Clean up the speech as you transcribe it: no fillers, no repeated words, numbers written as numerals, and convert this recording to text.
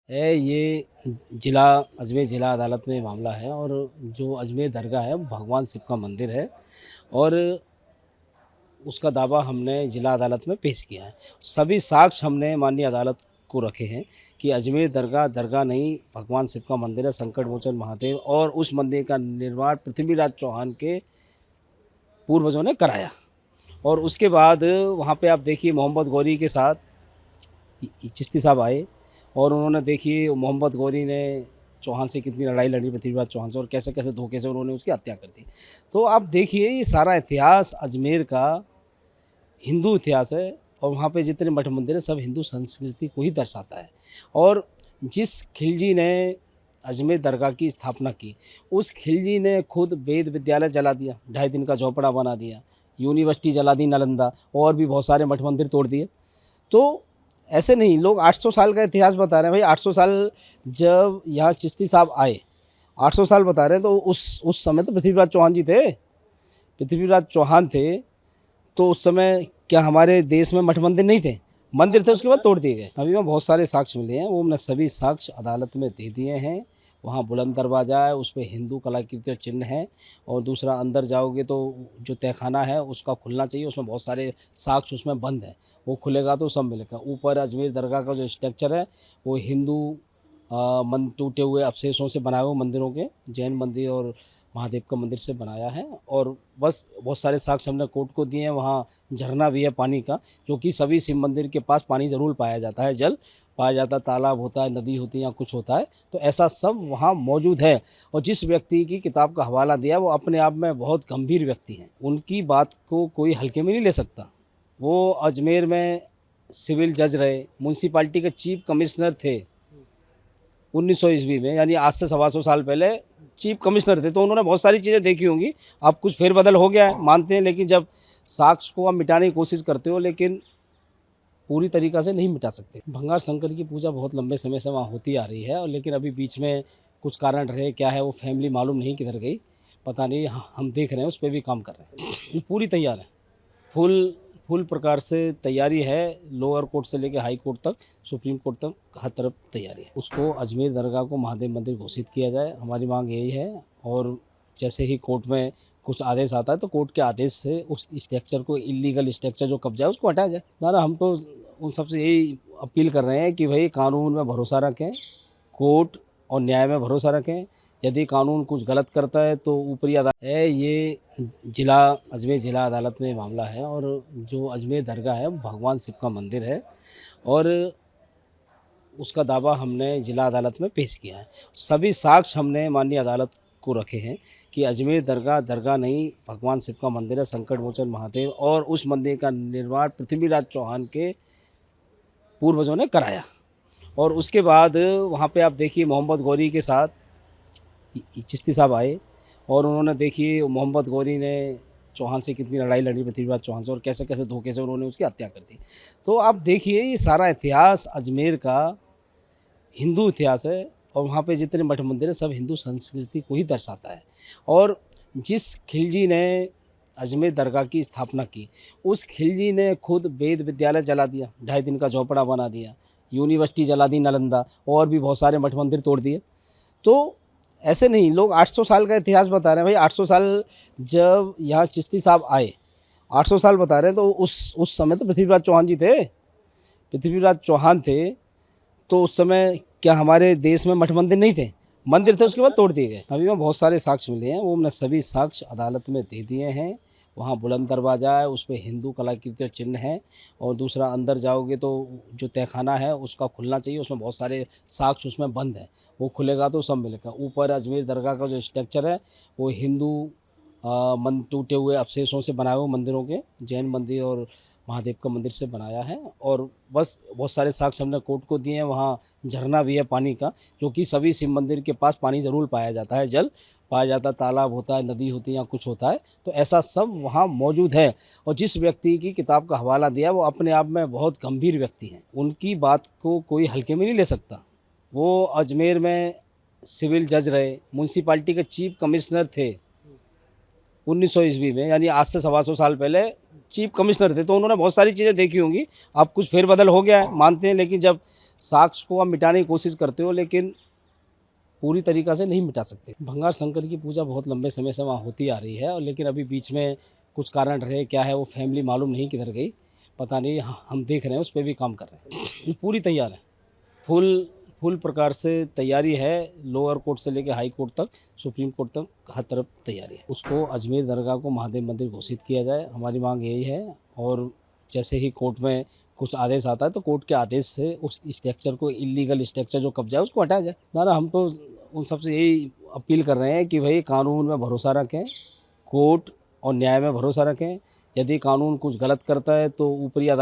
है ये जिला अजमेर ज़िला अदालत में मामला है। और जो अजमेर दरगाह है वो भगवान शिव का मंदिर है। और उसका दावा हमने जिला अदालत में पेश किया है। सभी साक्ष्य हमने माननीय अदालत को रखे हैं कि अजमेर दरगाह दरगाह नहीं, भगवान शिव का मंदिर है, संकट मोचन महादेव। और उस मंदिर का निर्माण पृथ्वीराज चौहान के पूर्वजों ने कराया। और उसके बाद वहाँ पे आप देखिए मोहम्मद गौरी के साथ चिश्ती साहब आए और उन्होंने देखिए मोहम्मद गौरी ने चौहान से कितनी लड़ाई लड़ी, पृथ्वीराज चौहान से, और कैसे कैसे धोखे से उन्होंने उसकी हत्या कर दी। तो आप देखिए ये सारा इतिहास अजमेर का हिंदू इतिहास है। और वहाँ पे जितने मठ मंदिर है सब हिंदू संस्कृति को ही दर्शाता है। और जिस खिलजी ने अजमेर दरगाह की स्थापना की, उस खिलजी ने खुद वेद विद्यालय जला दिया, 2.5 दिन का झोपड़ा बना दिया, यूनिवर्सिटी जला दी नालंदा, और भी बहुत सारे मठ मंदिर तोड़ दिए। तो ऐसे नहीं, लोग 800 साल का इतिहास बता रहे हैं। भाई 800 साल जब यहाँ चिश्ती साहब आए, 800 साल बता रहे हैं, तो उस समय तो पृथ्वीराज चौहान जी थे, पृथ्वीराज चौहान थे। तो उस समय क्या हमारे देश में मठ मंदिर नहीं थे? मंदिर थे, उसके बाद तोड़ दिए गए। अभी में बहुत सारे साक्ष्य मिले हैं, वो हमने सभी साक्ष्य अदालत में दे दिए हैं। वहाँ बुलंद दरवाज़ा है, उस पे हिंदू कलाकृति और चिन्ह है। और दूसरा अंदर जाओगे तो जो तहखाना है उसका खुलना चाहिए, उसमें बहुत सारे साक्ष्य उसमें बंद है, वो खुलेगा तो सब मिलेगा। ऊपर अजमेर दरगाह का जो स्ट्रक्चर है वो हिंदू मन टूटे हुए अवशेषों से बनाए हुए मंदिरों के, जैन मंदिर और महादेव का मंदिर से बनाया है। और बस बहुत सारे साक्ष्य हमने कोर्ट को दिए हैं। वहाँ झरना भी है पानी का, क्योंकि सभी शिव मंदिर के पास पानी ज़रूर पाया जाता है, जल पाया जाता है, तालाब होता है, नदी होती है या कुछ होता है, तो ऐसा सब वहाँ मौजूद है। और जिस व्यक्ति की किताब का हवाला दिया वो अपने आप में बहुत गंभीर व्यक्ति हैं, उनकी बात को कोई हल्के में नहीं ले सकता। वो अजमेर में सिविल जज रहे, म्यूनसिपाल्टी के चीफ कमिश्नर थे 1900 ईस्वी में, यानी आज से 125 साल पहले चीफ कमिश्नर थे। तो उन्होंने बहुत सारी चीज़ें देखी होंगी। अब कुछ फेरबदल हो गया है मानते हैं, लेकिन जब साक्ष्य को आप मिटाने की कोशिश करते हो, लेकिन पूरी तरीक़ा से नहीं मिटा सकते। भंगार शंकर की पूजा बहुत लंबे समय से वहाँ होती आ रही है, और लेकिन अभी बीच में कुछ कारण रहे, क्या है वो फैमिली मालूम नहीं किधर गई, पता नहीं। हम देख रहे हैं, उस पर भी काम कर रहे हैं। पूरी तैयार है, फुल फुल प्रकार से तैयारी है। लोअर कोर्ट से लेकर हाई कोर्ट तक, सुप्रीम कोर्ट तक हर तरफ तैयारी है। उसको अजमेर दरगाह को महादेव मंदिर घोषित किया जाए, हमारी मांग यही है। और जैसे ही कोर्ट में कुछ आदेश आता है तो कोर्ट के आदेश से उस स्ट्रक्चर को, इलीगल स्ट्रक्चर जो कब्जा है, उसको हटाया जाए। ना हम तो उन सबसे यही अपील कर रहे हैं कि भाई कानून में भरोसा रखें, कोर्ट और न्याय में भरोसा रखें। यदि कानून कुछ गलत करता है तो ऊपरी अदालत है। ये जिला अजमेर ज़िला अदालत में मामला है। और जो अजमेर दरगाह है वो भगवान शिव का मंदिर है। और उसका दावा हमने जिला अदालत में पेश किया है। सभी साक्ष्य हमने माननीय अदालत को रखे हैं कि अजमेर दरगाह दरगाह नहीं, भगवान शिव का मंदिर है, संकट मोचन महादेव। और उस मंदिर का निर्माण पृथ्वीराज चौहान के पूर्वजों ने कराया। और उसके बाद वहाँ पे आप देखिए मोहम्मद गौरी के साथ चिश्ती साहब आए और उन्होंने देखिए मोहम्मद गौरी ने चौहान से कितनी लड़ाई लड़ी, पृथ्वीराज चौहान से, और कैसे कैसे धोखे से उन्होंने उसकी हत्या कर दी। तो आप देखिए ये सारा इतिहास अजमेर का हिंदू इतिहास है। और वहाँ पे जितने मठ मंदिर है सब हिंदू संस्कृति को ही दर्शाता है। और जिस खिलजी ने अजमेर दरगाह की स्थापना की, उस खिलजी ने खुद वेद विद्यालय जला दिया, 2.5 दिन का झोपड़ा बना दिया, यूनिवर्सिटी जला दी नालंदा, और भी बहुत सारे मठ मंदिर तोड़ दिए। तो ऐसे नहीं, लोग 800 साल का इतिहास बता रहे हैं। भाई 800 साल जब यहाँ चिश्ती साहब आए, 800 साल बता रहे हैं, तो उस समय तो पृथ्वीराज चौहान जी थे, पृथ्वीराज चौहान थे। तो उस समय क्या हमारे देश में मठ मंदिर नहीं थे? मंदिर थे, उसके बाद तोड़ दिए गए। अभी में बहुत सारे साक्ष्य मिले हैं, वो हमने सभी साक्ष्य अदालत में दे दिए हैं। वहाँ बुलंद दरवाज़ा है, उस पे हिंदू कलाकृति और चिन्ह है। और दूसरा अंदर जाओगे तो जो तहखाना है उसका खुलना चाहिए, उसमें बहुत सारे साक्ष्य उसमें बंद है, वो खुलेगा तो सब मिलेगा। ऊपर अजमेर दरगाह का जो स्ट्रक्चर है वो हिंदू मन टूटे हुए अवशेषों से बनाए हुए मंदिरों के, जैन मंदिर और महादेव का मंदिर से बनाया है। और बस बहुत सारे साक्ष्य हमने कोर्ट को दिए हैं। वहाँ झरना भी है पानी का, क्योंकि सभी शिव मंदिर के पास पानी ज़रूर पाया जाता है, जल पाया जाता है, तालाब होता है, नदी होती है या कुछ होता है, तो ऐसा सब वहाँ मौजूद है। और जिस व्यक्ति की किताब का हवाला दिया वो अपने आप में बहुत गंभीर व्यक्ति हैं, उनकी बात को कोई हल्के में नहीं ले सकता। वो अजमेर में सिविल जज रहे, म्यूनसिपाल्टी के चीफ कमिश्नर थे 1900 ईस्वी में, यानी आज से 125 साल पहले चीफ कमिश्नर थे। तो उन्होंने बहुत सारी चीज़ें देखी होंगी। अब कुछ फेरबदल हो गया है मानते हैं, लेकिन जब साक्ष्य को आप मिटाने की कोशिश करते हो, लेकिन पूरी तरीक़ा से नहीं मिटा सकते। भंगार शंकर की पूजा बहुत लंबे समय से वहाँ होती आ रही है, और लेकिन अभी बीच में कुछ कारण रहे, क्या है वो फैमिली मालूम नहीं किधर गई, पता नहीं। हम देख रहे हैं, उस पे भी काम कर रहे हैं। ये पूरी तैयार है, फुल प्रकार से तैयारी है। लोअर कोर्ट से लेकर हाई कोर्ट तक, सुप्रीम कोर्ट तक हर तरफ तैयारी है। उसको अजमेर दरगाह को महादेव मंदिर घोषित किया जाए, हमारी मांग यही है। और जैसे ही कोर्ट में कुछ आदेश आता है तो कोर्ट के आदेश से उस स्ट्रक्चर को, इलीगल स्ट्रक्चर जो कब्जा है उसको हटाया जाए। ना हम तो उन सबसे यही अपील कर रहे हैं कि भाई कानून में भरोसा रखें, कोर्ट और न्याय में भरोसा रखें। यदि कानून कुछ गलत करता है तो ऊपरी अदालत